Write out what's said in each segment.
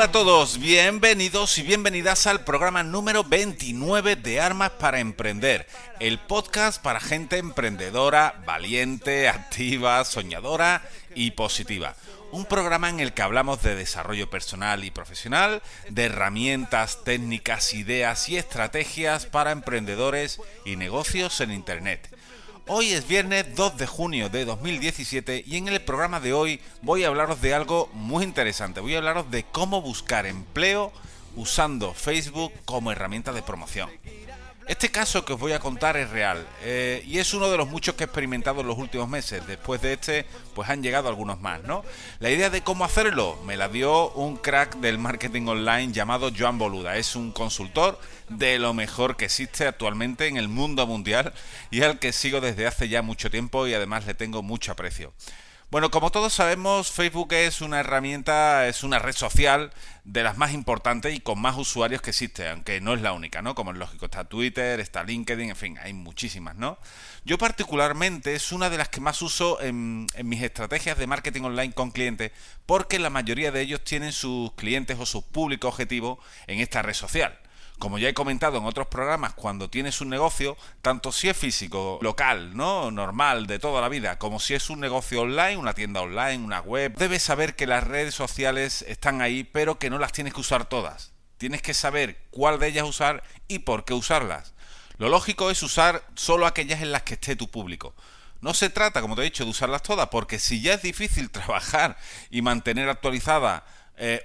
Hola a todos, bienvenidos y bienvenidas al programa número 29 de Armas para Emprender, el podcast para gente emprendedora, valiente, activa, soñadora y positiva. Un programa en el que hablamos de desarrollo personal y profesional, de herramientas, técnicas, ideas y estrategias para emprendedores y negocios en Internet. Hoy es viernes 2 de junio de 2017 y en el programa de hoy voy a hablaros de algo muy interesante. Voy a hablaros de cómo buscar empleo usando Facebook como herramienta de promoción. Este caso que os voy a contar es real y es uno de los muchos que he experimentado en los últimos meses. Después de este, pues han llegado algunos más, ¿no? La idea de cómo hacerlo me la dio un crack del marketing online llamado Joan Boluda. Es un consultor de lo mejor que existe actualmente en el mundo mundial y al que sigo desde hace ya mucho tiempo y además le tengo mucho aprecio. Bueno, como todos sabemos, Facebook es una herramienta, es una red social de las más importantes y con más usuarios que existe, aunque no es la única, ¿no? Como es lógico, está Twitter, está LinkedIn, en fin, hay muchísimas, ¿no? Yo particularmente es una de las que más uso en mis estrategias de marketing online con clientes, porque la mayoría de ellos tienen sus clientes o su público objetivo en esta red social. Como ya he comentado en otros programas, cuando tienes un negocio, tanto si es físico, local, ¿no? Normal, de toda la vida, como si es un negocio online, una tienda online, una web, debes saber que las redes sociales están ahí, pero que no las tienes que usar todas. Tienes que saber cuál de ellas usar y por qué usarlas. Lo lógico es usar solo aquellas en las que esté tu público. No se trata, como te he dicho, de usarlas todas, porque si ya es difícil trabajar y mantener actualizada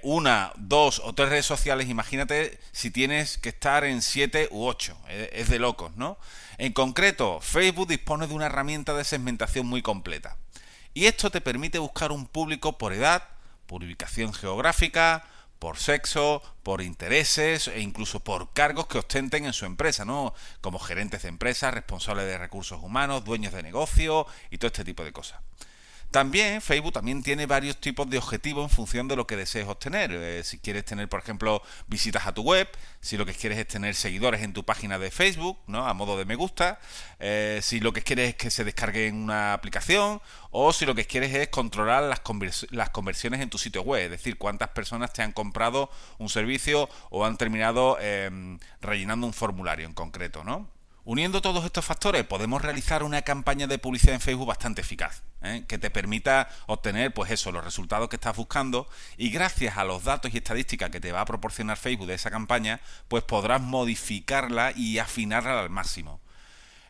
una, dos o tres redes sociales, imagínate si tienes que estar en 7 u 8. Es de locos, ¿no? En concreto, Facebook dispone de una herramienta de segmentación muy completa. Y esto te permite buscar un público por edad, por ubicación geográfica, por sexo, por intereses e incluso por cargos que ostenten en su empresa, ¿no? Como gerentes de empresas, responsables de recursos humanos, dueños de negocio y todo este tipo de cosas. También Facebook también tiene varios tipos de objetivos en función de lo que desees obtener. Si quieres tener, por ejemplo, visitas a tu web, si lo que quieres es tener seguidores en tu página de Facebook, ¿no? A modo de me gusta, si lo que quieres es que se descargue en una aplicación, o si lo que quieres es controlar las conversiones en tu sitio web, es decir, cuántas personas te han comprado un servicio o han terminado rellenando un formulario en concreto, ¿no? Uniendo todos estos factores, podemos realizar una campaña de publicidad en Facebook bastante eficaz, que te permita obtener, pues eso, los resultados que estás buscando, y gracias a los datos y estadísticas que te va a proporcionar Facebook de esa campaña, pues podrás modificarla y afinarla al máximo.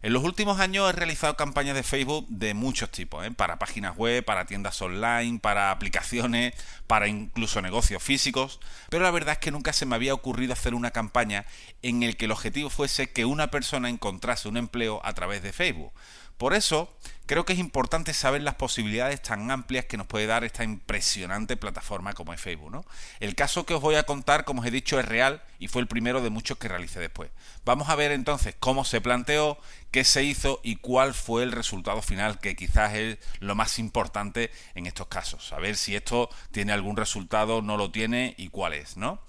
En los últimos años he realizado campañas de Facebook de muchos tipos, para páginas web, para tiendas online, para aplicaciones, para incluso negocios físicos, pero la verdad es que nunca se me había ocurrido hacer una campaña en el que el objetivo fuese que una persona encontrase un empleo a través de Facebook. Por eso, creo que es importante saber las posibilidades tan amplias que nos puede dar esta impresionante plataforma como es Facebook, ¿no? El caso que os voy a contar, como os he dicho, es real y fue el primero de muchos que realicé después. Vamos a ver entonces cómo se planteó, qué se hizo y cuál fue el resultado final, que quizás es lo más importante en estos casos. Saber si esto tiene algún resultado, no lo tiene y cuál es, ¿no?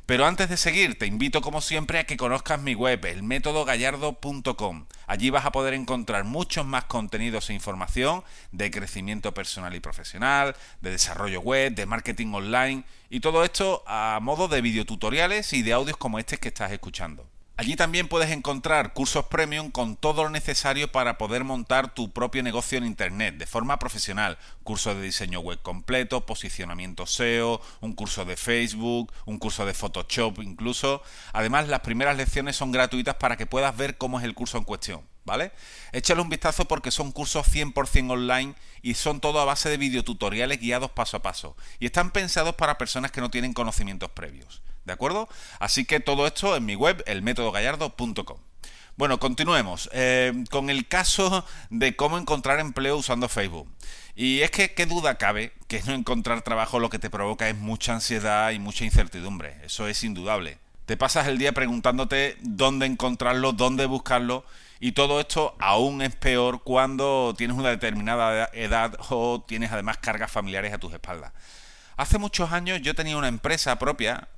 Pero antes de seguir, te invito como siempre a que conozcas mi web, elmetodogallardo.com. Allí vas a poder encontrar muchos más contenidos e información de crecimiento personal y profesional, de desarrollo web, de marketing online y todo esto a modo de videotutoriales y de audios como este que estás escuchando. Allí también puedes encontrar cursos premium con todo lo necesario para poder montar tu propio negocio en Internet de forma profesional. Cursos de diseño web completo, posicionamiento SEO, un curso de Facebook, un curso de Photoshop incluso. Además, las primeras lecciones son gratuitas para que puedas ver cómo es el curso en cuestión, ¿vale? Échale un vistazo porque son cursos 100% online y son todo a base de videotutoriales guiados paso a paso. Y están pensados para personas que no tienen conocimientos previos. ¿De acuerdo? Así que todo esto en mi web, elmetodogallardo.com. Bueno, continuemos con el caso de cómo encontrar empleo usando Facebook. Y es que qué duda cabe que no encontrar trabajo lo que te provoca es mucha ansiedad y mucha incertidumbre. Eso es indudable. Te pasas el día preguntándote dónde encontrarlo, dónde buscarlo, y todo esto aún es peor cuando tienes una determinada edad o tienes además cargas familiares a tus espaldas. Hace muchos años yo tenía una empresa propia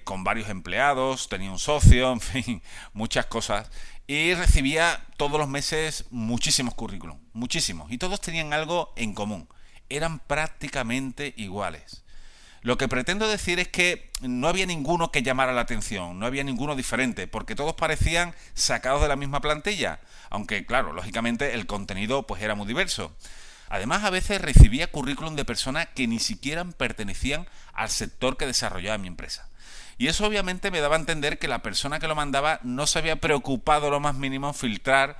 con varios empleados, tenía un socio, en fin, muchas cosas, y recibía todos los meses muchísimos currículums, muchísimos, y todos tenían algo en común, eran prácticamente iguales. Lo que pretendo decir es que no había ninguno que llamara la atención, no había ninguno diferente, porque todos parecían sacados de la misma plantilla, aunque claro, lógicamente el contenido pues era muy diverso. Además, a veces recibía currículum de personas que ni siquiera pertenecían al sector que desarrollaba mi empresa. Y eso obviamente me daba a entender que la persona que lo mandaba no se había preocupado lo más mínimo en filtrar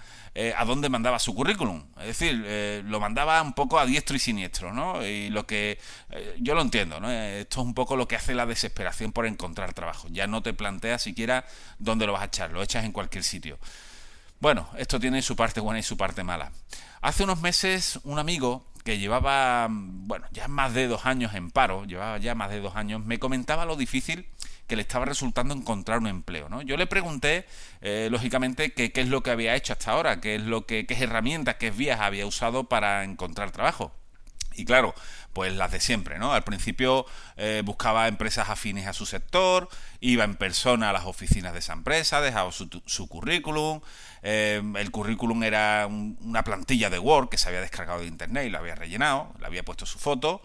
a dónde mandaba su currículum. Es decir, lo mandaba un poco a diestro y siniestro, ¿no? Y lo que yo lo entiendo, ¿no? Esto es un poco lo que hace la desesperación por encontrar trabajo. Ya no te planteas siquiera dónde lo vas a echar, lo echas en cualquier sitio. Bueno, esto tiene su parte buena y su parte mala. Hace unos meses un amigo que llevaba, bueno, ya más de 2 años en paro, llevaba ya más de 2 años, me comentaba lo difícil que le estaba resultando encontrar un empleo, ¿no? Yo le pregunté, lógicamente, qué es lo que había hecho hasta ahora, qué herramientas, qué vías había usado para encontrar trabajo. Y claro, pues las de siempre, ¿no? Al principio buscaba empresas afines a su sector, iba en persona a las oficinas de esa empresa, dejaba su currículum, el currículum era una plantilla de Word que se había descargado de internet y lo había rellenado, le había puesto su foto,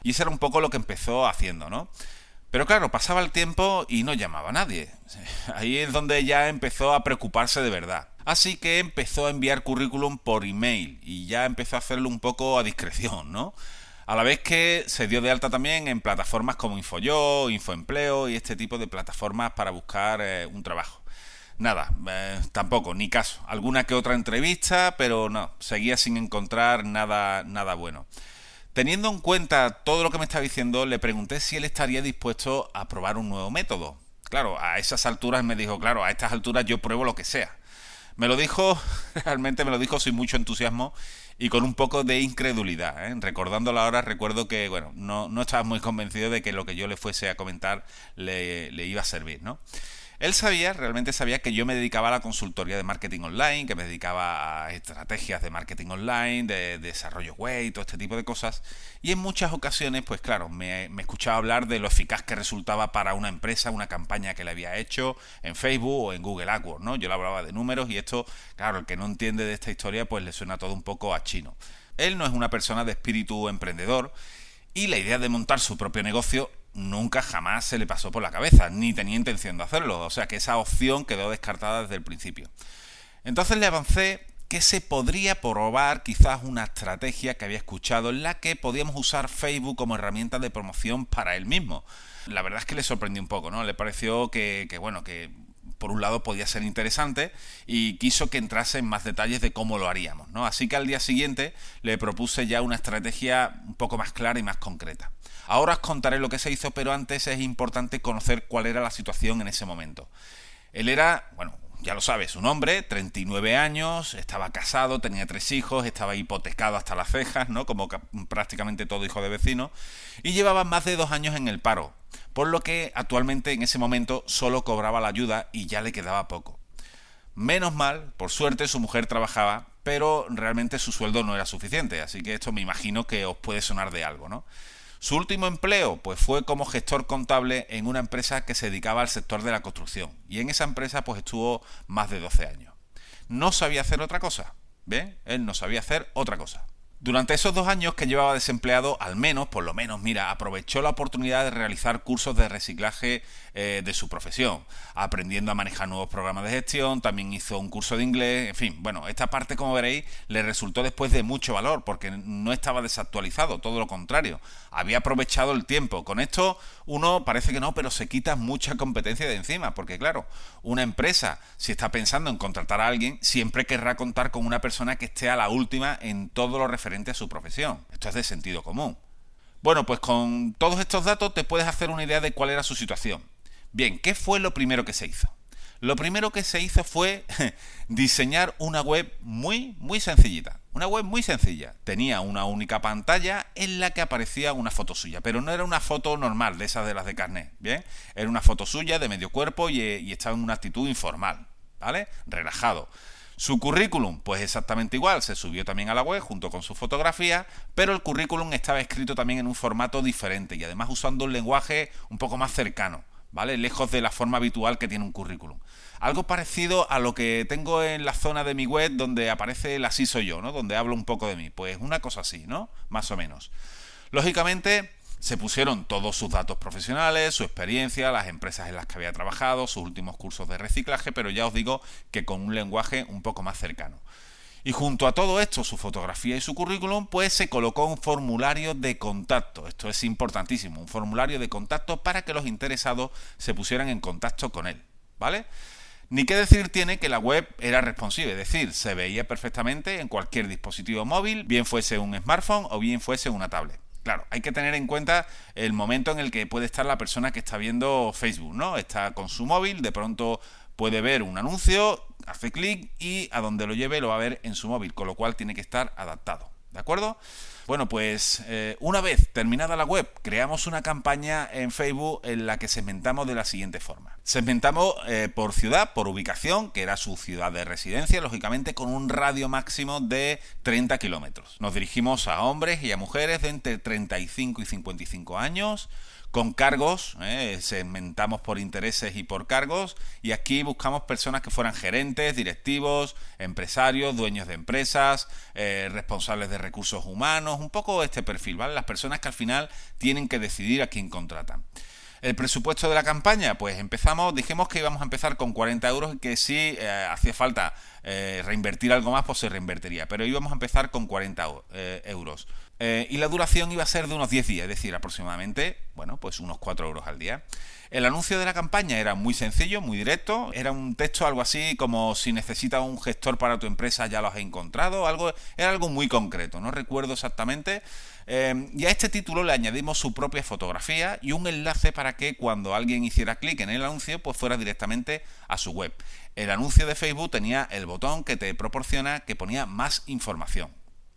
y eso era un poco lo que empezó haciendo, ¿no? Pero claro, pasaba el tiempo y no llamaba a nadie. Ahí es donde ya empezó a preocuparse de verdad. Así que empezó a enviar currículum por email y ya empezó a hacerlo un poco a discreción, ¿no? A la vez que se dio de alta también en plataformas como InfoYo, InfoEmpleo y este tipo de plataformas para buscar un trabajo. Nada, tampoco, ni caso. Alguna que otra entrevista, pero no, seguía sin encontrar nada bueno. Teniendo en cuenta todo lo que me está diciendo, le pregunté si él estaría dispuesto a probar un nuevo método. Claro, a esas alturas me dijo, claro, a estas alturas yo pruebo lo que sea. Me lo dijo, realmente me lo dijo sin mucho entusiasmo y con un poco de incredulidad, ¿eh? Recordándolo ahora, recuerdo que, bueno, no estaba muy convencido de que lo que yo le fuese a comentar le iba a servir, ¿no? Él realmente sabía que yo me dedicaba a la consultoría de marketing online, que me dedicaba a estrategias de marketing online, de desarrollo web y todo este tipo de cosas. Y en muchas ocasiones, pues claro, me escuchaba hablar de lo eficaz que resultaba para una empresa, una campaña que le había hecho en Facebook o en Google AdWords, ¿no? Yo le hablaba de números y esto, claro, el que no entiende de esta historia, pues le suena todo un poco a chino. Él no es una persona de espíritu emprendedor y la idea de montar su propio negocio nunca jamás se le pasó por la cabeza, ni tenía intención de hacerlo, o sea que esa opción quedó descartada desde el principio. Entonces le avancé que se podría probar quizás una estrategia que había escuchado en la que podíamos usar Facebook como herramienta de promoción para él mismo. La verdad es que le sorprendió un poco, ¿no? Le pareció que por un lado podía ser interesante y quiso que entrase en más detalles de cómo lo haríamos, ¿no? Así que al día siguiente le propuse ya una estrategia un poco más clara y más concreta. Ahora os contaré lo que se hizo, pero antes es importante conocer cuál era la situación en ese momento. Él era, bueno, ya lo sabes, un hombre, 39 años, estaba casado, tenía 3 hijos, estaba hipotecado hasta las cejas, ¿no? Como prácticamente todo hijo de vecino, y llevaba más de 2 años en el paro, por lo que actualmente en ese momento solo cobraba la ayuda y ya le quedaba poco. Menos mal, por suerte su mujer trabajaba, pero realmente su sueldo no era suficiente, así que esto me imagino que os puede sonar de algo, ¿no? Su último empleo pues fue como gestor contable en una empresa que se dedicaba al sector de la construcción y en esa empresa pues estuvo más de 12 años. No sabía hacer otra cosa, ¿ven? Él no sabía hacer otra cosa. Durante esos 2 años que llevaba desempleado, por lo menos, mira, aprovechó la oportunidad de realizar cursos de reciclaje de su profesión, aprendiendo a manejar nuevos programas de gestión, también hizo un curso de inglés, en fin, bueno, esta parte, como veréis, le resultó después de mucho valor, porque no estaba desactualizado, todo lo contrario, había aprovechado el tiempo. Con esto uno parece que no, pero se quita mucha competencia de encima, porque claro, una empresa, si está pensando en contratar a alguien, siempre querrá contar con una persona que esté a la última en todo lo referente a su profesión. Esto es de sentido común. Bueno, pues con todos estos datos te puedes hacer una idea de cuál era su situación. Bien, ¿qué fue lo primero que se hizo? Lo primero que se hizo fue diseñar una web muy sencillita. Una web muy sencilla. Tenía una única pantalla en la que aparecía una foto suya, pero no era una foto normal, de esas de las de carnet, ¿bien? Era una foto suya de medio cuerpo y estaba en una actitud informal, ¿vale? Relajado. Su currículum, pues exactamente igual, se subió también a la web junto con su fotografía, pero el currículum estaba escrito también en un formato diferente y además usando un lenguaje un poco más cercano, ¿vale? Lejos de la forma habitual que tiene un currículum. Algo parecido a lo que tengo en la zona de mi web donde aparece el así soy yo, ¿no? Donde hablo un poco de mí. Pues una cosa así, ¿no? Más o menos. Lógicamente, Se pusieron todos sus datos profesionales, su experiencia, las empresas en las que había trabajado, sus últimos cursos de reciclaje, pero ya os digo que con un lenguaje un poco más cercano. Y junto a todo esto, su fotografía y su currículum, pues se colocó un formulario de contacto. Esto es importantísimo, un formulario de contacto para que los interesados se pusieran en contacto con él, ¿vale? Ni qué decir tiene que la web era responsive, es decir, se veía perfectamente en cualquier dispositivo móvil, bien fuese un smartphone o bien fuese una tablet. Claro, hay que tener en cuenta el momento en el que puede estar la persona que está viendo Facebook, ¿no? Está con su móvil, de pronto puede ver un anuncio, hace clic y a donde lo lleve lo va a ver en su móvil, con lo cual tiene que estar adaptado, ¿de acuerdo? Bueno, pues una vez terminada la web, creamos una campaña en Facebook en la que segmentamos de la siguiente forma. Segmentamos por ciudad, por ubicación, que era su ciudad de residencia, lógicamente con un radio máximo de 30 kilómetros. Nos dirigimos a hombres y a mujeres de entre 35 y 55 años, con cargos, segmentamos por intereses y por cargos, y aquí buscamos personas que fueran gerentes, directivos, empresarios, dueños de empresas, responsables de recursos humanos, un poco este perfil, ¿vale? Las personas que al final tienen que decidir a quién contratan. El presupuesto de la campaña, pues dijimos que íbamos a empezar con 40 euros y que si hacía falta reinvertir algo más, pues se reinvertiría, pero íbamos a empezar con 40 euros. Y la duración iba a ser de unos 10 días, es decir, aproximadamente, bueno, pues unos 4 euros al día. El anuncio de la campaña era muy sencillo, muy directo, era un texto algo así como: si necesitas un gestor para tu empresa ya lo has encontrado, era algo muy concreto, no recuerdo exactamente. Y a este título le añadimos su propia fotografía y un enlace para que cuando alguien hiciera clic en el anuncio, pues fuera directamente a su web. El anuncio de Facebook tenía el botón que te proporciona, que ponía más información.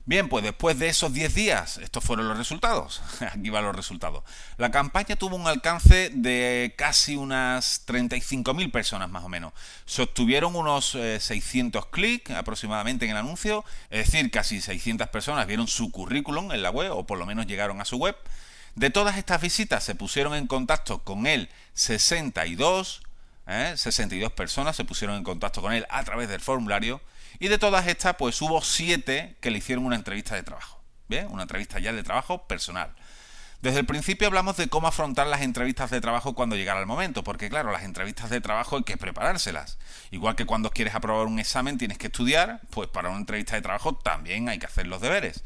Bien, pues después de esos 10 días, estos fueron los resultados. Aquí van los resultados. La campaña tuvo un alcance de casi unas 35.000 personas más o menos. Se obtuvieron unos 600 clics aproximadamente en el anuncio, es decir, casi 600 personas vieron su currículum en la web, o por lo menos llegaron a su web. De todas estas visitas se pusieron en contacto con él 62 personas se pusieron en contacto con él a través del formulario. Y de todas estas, pues hubo 7 que le hicieron una entrevista de trabajo. Bien, una entrevista ya de trabajo personal. Desde el principio hablamos de cómo afrontar las entrevistas de trabajo cuando llegara el momento, porque claro, las entrevistas de trabajo hay que preparárselas. Igual que cuando quieres aprobar un examen tienes que estudiar, pues para una entrevista de trabajo también hay que hacer los deberes.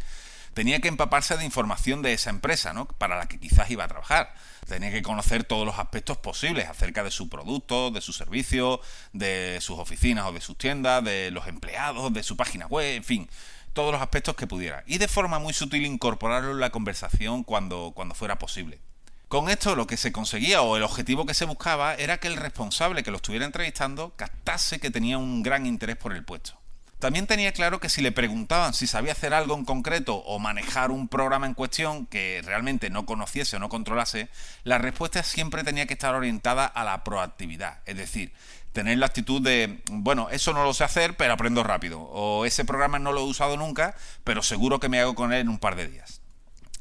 Tenía que empaparse de información de esa empresa, ¿no?, para la que quizás iba a trabajar. Tenía que conocer todos los aspectos posibles acerca de su producto, de su servicio, de sus oficinas o de sus tiendas, de los empleados, de su página web, en fin, todos los aspectos que pudiera. Y de forma muy sutil incorporarlo en la conversación cuando fuera posible. Con esto lo que se conseguía, o el objetivo que se buscaba, era que el responsable que lo estuviera entrevistando captase que tenía un gran interés por el puesto. También tenía claro que si le preguntaban si sabía hacer algo en concreto o manejar un programa en cuestión que realmente no conociese o no controlase, la respuesta siempre tenía que estar orientada a la proactividad. Es decir, tener la actitud de, bueno, eso no lo sé hacer, pero aprendo rápido. O ese programa no lo he usado nunca, pero seguro que me hago con él en un par de días.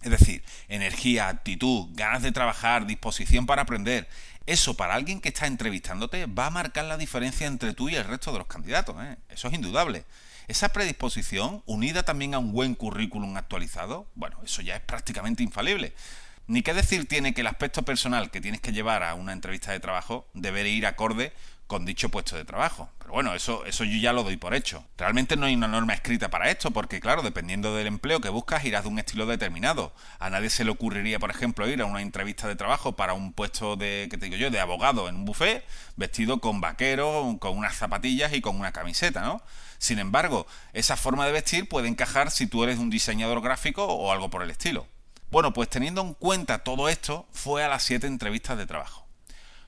Es decir, energía, actitud, ganas de trabajar, disposición para aprender. Eso, para alguien que está entrevistándote, va a marcar la diferencia entre tú y el resto de los candidatos, ¿eh? Eso es indudable. Esa predisposición, unida también a un buen currículum actualizado, bueno, eso ya es prácticamente infalible. Ni qué decir tiene que el aspecto personal que tienes que llevar a una entrevista de trabajo debe ir acorde con dicho puesto de trabajo. Pero bueno, eso yo ya lo doy por hecho. Realmente no hay una norma escrita para esto, porque claro, dependiendo del empleo que buscas, irás de un estilo determinado. A nadie se le ocurriría, por ejemplo, ir a una entrevista de trabajo para un puesto de abogado en un buffet, vestido con vaquero, con unas zapatillas y con una camiseta, ¿no? Sin embargo, esa forma de vestir puede encajar si tú eres un diseñador gráfico o algo por el estilo. Bueno, pues teniendo en cuenta todo esto, fue a las 7 entrevistas de trabajo.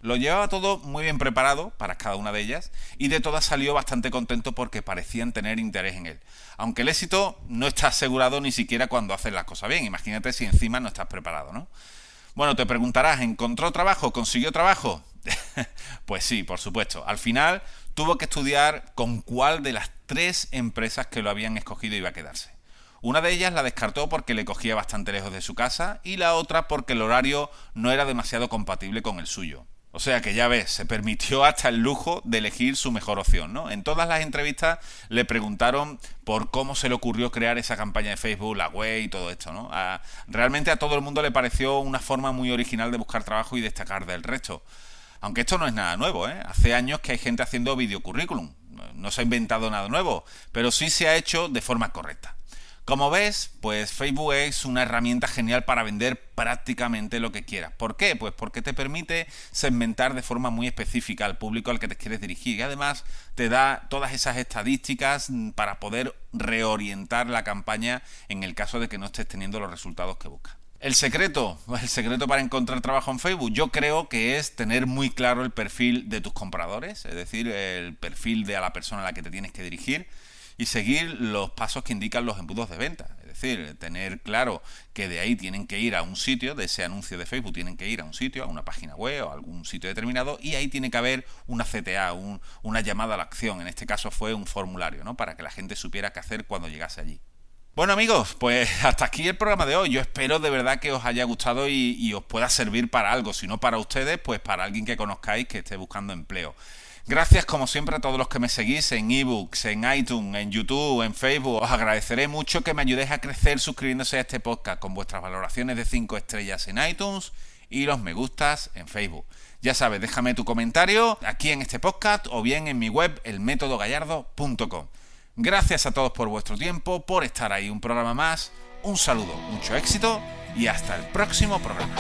Lo llevaba todo muy bien preparado para cada una de ellas y de todas salió bastante contento porque parecían tener interés en él. Aunque el éxito no está asegurado ni siquiera cuando haces las cosas bien. Imagínate si encima no estás preparado, ¿no? Bueno, te preguntarás, ¿encontró trabajo? ¿Consiguió trabajo? Pues sí, por supuesto. Al final tuvo que estudiar con cuál de las 3 empresas que lo habían escogido iba a quedarse. Una de ellas la descartó porque le cogía bastante lejos de su casa y la otra porque el horario no era demasiado compatible con el suyo. O sea que ya ves, se permitió hasta el lujo de elegir su mejor opción, ¿no? En todas las entrevistas le preguntaron por cómo se le ocurrió crear esa campaña de Facebook, la web y todo esto, ¿no? Realmente a todo el mundo le pareció una forma muy original de buscar trabajo y destacar del resto. Aunque esto no es nada nuevo, ¿eh? Hace años que hay gente haciendo videocurrículum. No se ha inventado nada nuevo, pero sí se ha hecho de forma correcta. Como ves, pues Facebook es una herramienta genial para vender prácticamente lo que quieras. ¿Por qué? Pues porque te permite segmentar de forma muy específica al público al que te quieres dirigir y además te da todas esas estadísticas para poder reorientar la campaña en el caso de que no estés teniendo los resultados que buscas. El secreto para encontrar trabajo en Facebook, yo creo que es tener muy claro el perfil de tus compradores, es decir, el perfil de la persona a la que te tienes que dirigir y seguir los pasos que indican los embudos de venta. Es decir, tener claro que de ahí tienen que ir a un sitio, de ese anuncio de Facebook tienen que ir a un sitio, a una página web o a algún sitio determinado y ahí tiene que haber una CTA, una llamada a la acción. En este caso fue un formulario, ¿no? Para que la gente supiera qué hacer cuando llegase allí. Bueno amigos, pues hasta aquí el programa de hoy. Yo espero de verdad que os haya gustado y os pueda servir para algo. Si no para ustedes, pues para alguien que conozcáis que esté buscando empleo. Gracias como siempre a todos los que me seguís en ebooks, en iTunes, en YouTube, en Facebook. Os agradeceré mucho que me ayudéis a crecer suscribiéndose a este podcast con vuestras valoraciones de 5 estrellas en iTunes y los me gustas en Facebook. Ya sabes, déjame tu comentario aquí en este podcast o bien en mi web elmetodogallardo.com. Gracias a todos por vuestro tiempo, por estar ahí un programa más. Un saludo, mucho éxito y hasta el próximo programa.